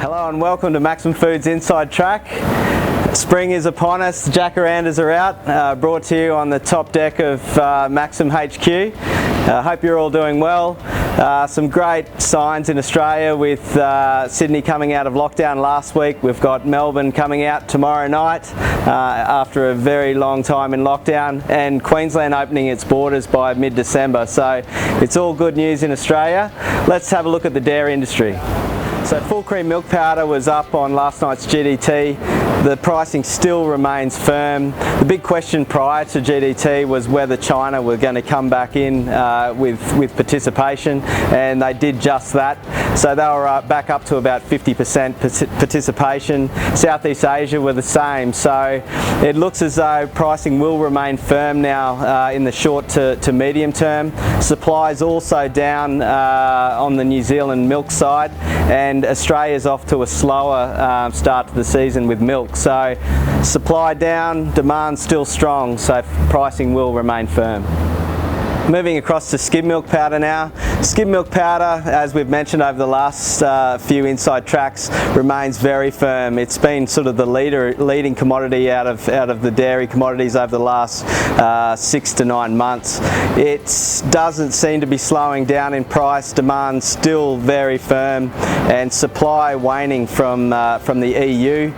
Hello and welcome to Maximum Foods Inside Track. Spring is upon us, the jacarandas are out, brought to you on the top deck of Maxim HQ. Hope you're all doing well. Some great signs in Australia with Sydney coming out of lockdown last week. We've got Melbourne coming out tomorrow night after a very long time in lockdown, and Queensland opening its borders by mid-December. So it's all good news in Australia. Let's have a look at the dairy industry. So full cream milk powder was up on last night's GDT. The pricing still remains firm. The big question prior to GDT was whether China were going to come back in with participation, and they did just that. So they were back up to about 50% participation. Southeast Asia were the same. So it looks as though pricing will remain firm now in the short to medium term. Supply is also down on the New Zealand milk side, and Australia's off to a slower start to the season with milk. So supply down, demand still strong, so pricing will remain firm. Moving across to skim milk powder now. Skim milk powder, as we've mentioned over the last few inside tracks, remains very firm. It's been sort of the leading commodity out of the dairy commodities over the last 6 to 9 months. It doesn't seem to be slowing down in price. Demand still very firm, and supply waning from the EU.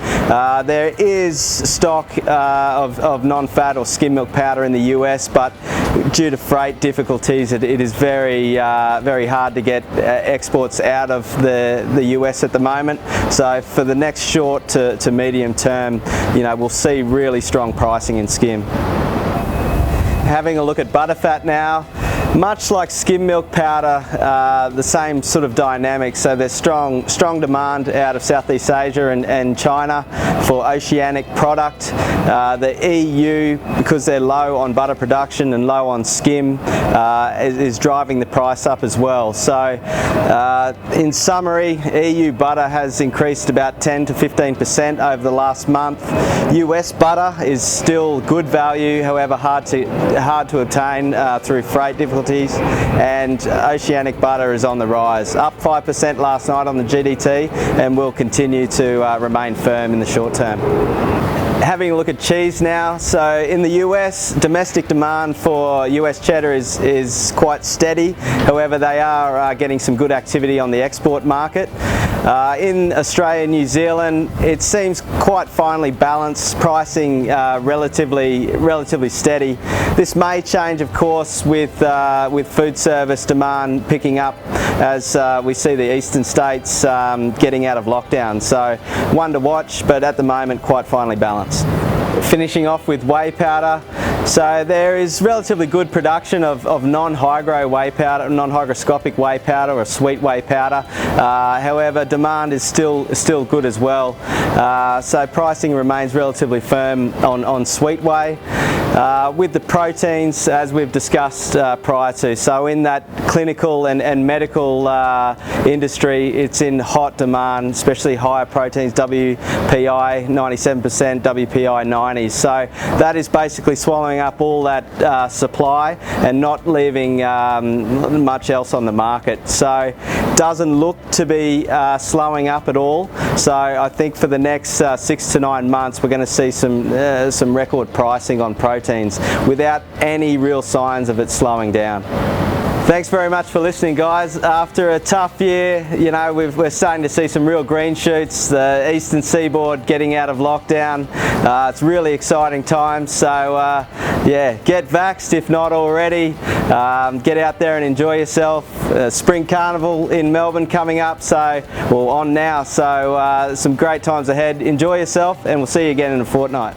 There is stock of non-fat or skim milk powder in the US, but due to freight difficulties, it is very hard to get exports out of the US at the moment. So for the next short to medium term, we'll see really strong pricing in skim. Having a look at butterfat now. Much like skim milk powder, the same sort of dynamics. So there's strong demand out of Southeast Asia and China for oceanic product. The EU, because they're low on butter production and low on skim, is driving the price up as well. So in summary, EU butter has increased about 10 to 15% over the last month. US butter is still good value, however hard to obtain through freight difficulties, and oceanic butter is on the rise, up 5% last night on the GDT, and will continue to remain firm in the short term. Having a look at cheese now. So in the US, domestic demand for US cheddar is quite steady. However, they are getting some good activity on the export market. In Australia and New Zealand, it seems quite finely balanced, pricing relatively steady. This may change, of course, with food service demand picking up as we see the eastern states getting out of lockdown. So one to watch, but at the moment quite finely balanced. Finishing off with whey powder. So there is relatively good production of non-hygro whey powder, non-hygroscopic whey powder or sweet whey powder. However, demand is still good as well. So pricing remains relatively firm on sweet whey. With the proteins, as we've discussed prior to, so in that clinical and medical industry, it's in hot demand, especially higher proteins, WPI 97%, WPI 90s. So that is basically swallowing up all that supply and not leaving much else on the market. So doesn't look to be slowing up at all. So I think for the next 6 to 9 months, we're going to see some record pricing on proteins without any real signs of it slowing down. Thanks very much for listening, guys. After a tough year, we're starting to see some real green shoots. The eastern seaboard getting out of lockdown. It's really exciting times. So yeah, get vaxxed if not already. Get out there and enjoy yourself. Spring Carnival in Melbourne coming up, on now. So some great times ahead. Enjoy yourself, and we'll see you again in a fortnight.